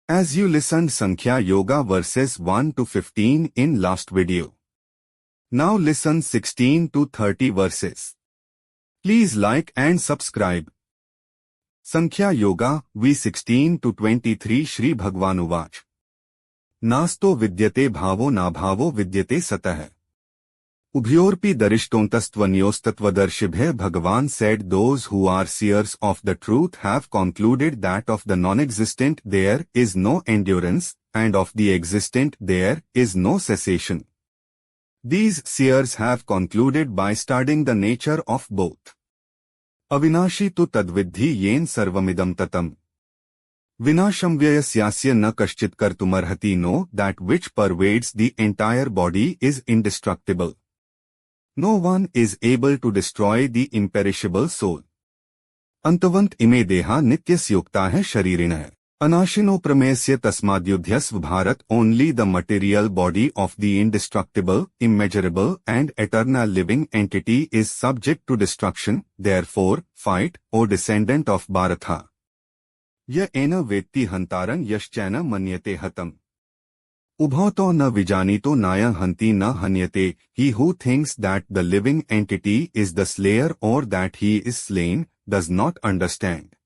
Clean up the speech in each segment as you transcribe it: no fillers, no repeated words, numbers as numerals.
As you listened Sankhya Yoga verses 1 to 15 in last video. Now listen 16 to 30 verses. Please like and subscribe. Sankhya Yoga V16 to 23 Shri Bhagwanuvach. Nasto vidyate bhavo na bhavo vidyate satah. Ubhyorpi darishtontastvanyostvadarshibhe Bhagavan said those who are seers of the truth have concluded that of the non-existent there is no endurance, and of the existent there is no cessation. These seers have concluded by studying the nature of both. Avinashi tu tadvidhi yen sarvamidam tatam. Vinashamvyayasyasya na kaschit kartumarhati know that which pervades the entire body is indestructible. No one is able to destroy the imperishable soul. Antavant ime deha nityasyukta hai sharirinah. Anashino pramesya tasmadyudhyasv bharat. Only the material body of the indestructible, immeasurable and eternal living entity is subject to destruction. Therefore, fight, O descendant of Bharatha. Ya ena vetti hantaran yaschana manyate hatam. Ubhato na vijanito naya hanti na hanyate. He who thinks that the living entity is the slayer or that he is slain, does not understand.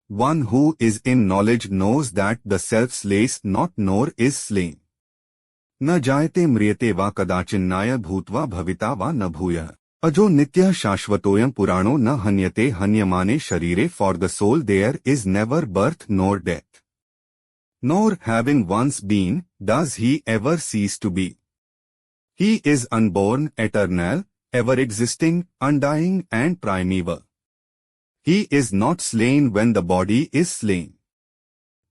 One who is in knowledge knows that the self slays not nor is slain. Na jayate mriyate va kadachinnaya bhutva bhavita va na bhuya. Ajo nitya shashvatoyam purano na hanyate hanyamane sharire. For the soul there is never birth nor death. Nor having once been, does he ever cease to be. He is unborn, eternal, ever-existing, undying and primeval. He is not slain when the body is slain.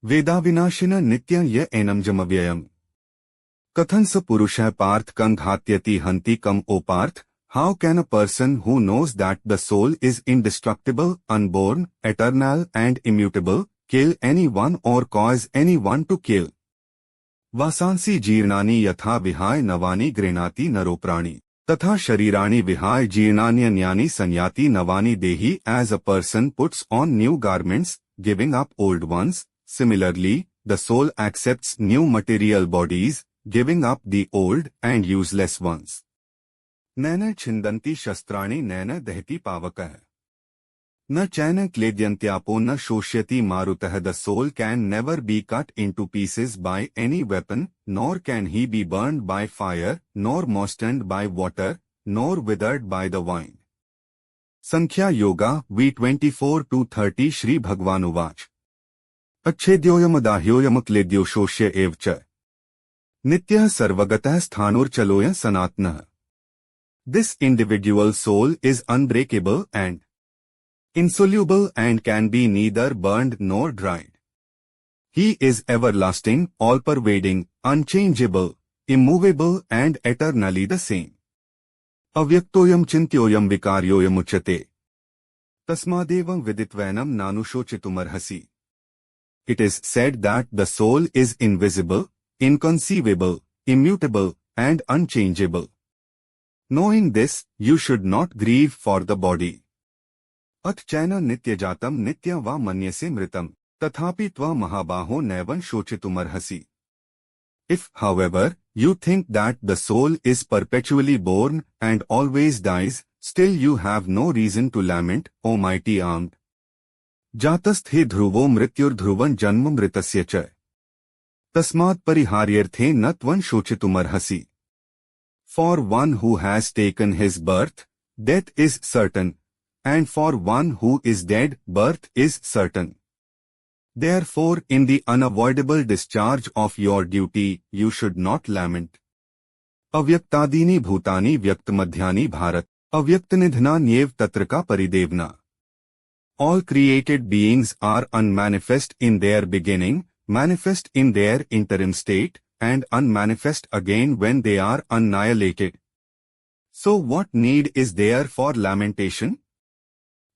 Vedavinashina nitya ya enamjamavyayam. Kathansa purusha parth kang ghatyati hanti kam o parth. How can a person who knows that the soul is indestructible, unborn, eternal and immutable, kill anyone or cause anyone to kill? Vasansi jirnani yatha vihai navani grenati naroprani. Tatha sharirani vihai jirnanyanyani sanyati navani dehi. As a person puts on new garments, giving up old ones, similarly, the soul accepts new material bodies, giving up the old and useless ones. Naina chindanti shastrani naina dehti pavakah. Na chana kledyantyaapo na shoshyati marutah. The soul can never be cut into pieces by any weapon, nor can he be burned by fire, nor moistened by water, nor withered by the wind. Sankhya Yoga V24 to 30 Shri Bhagwanuvach. Achedyoyam adahyoyam kledyo shoshya evcha. Nityah sarvagatah sthanur chaloya sanatnah. This individual soul is unbreakable and insoluble and can be neither burned nor dried. He is everlasting, all-pervading, unchangeable, immovable and eternally the same. Avyaktoyam chintyoyam vikaryoyam uchate. Tasmadevam viditvanam nanushochitumarhasi. It is said that the soul is invisible, inconceivable, immutable and unchangeable. Knowing this, you should not grieve for the body. At chana nityajatam nitya va manyase mritam, tathapi tva mahabaho naivan shochitumarhasi. If, however, you think that the soul is perpetually born and always dies, still you have no reason to lament, O mighty armed. Jatasthe dhruvo mrityur dhruvan janma mritasya cha. Tasmat pariharyarthe na tvan shochitumarhasi. For one who has taken his birth, death is certain, and for one who is dead, birth is certain. Therefore, in the unavoidable discharge of your duty, you should not lament. Avyaktadini bhutani vyaktamadhyani bharat, avyaktanidhna nyev tatraka paridevna. All created beings are unmanifest in their beginning, manifest in their interim state, and unmanifest again when they are annihilated. So what need is there for lamentation?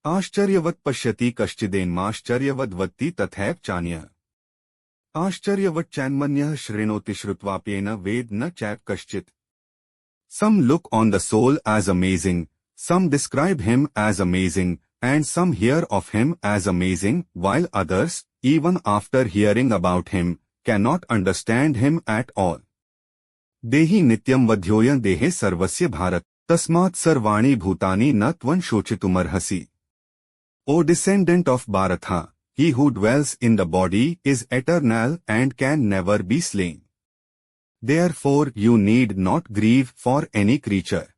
Ashcharyavat pashyati kashchidenmaashcharyavad vatti tathaiv chanya. Ashcharyavat chanmanyah shrinoti shrutvapyena ved na chap kaschit. Some look on the soul as amazing, some describe him as amazing, and some hear of him as amazing, while others, even after hearing about him, cannot understand him at all. देहि नित्यं वध्योऽयं देहे सर्वस्य भारत, तस्मात् सर्वाणि भूतानि न त्वं शोचितुमर्हसि. O descendant of Bharatha, he who dwells in the body is eternal and can never be slain. Therefore you need not grieve for any creature.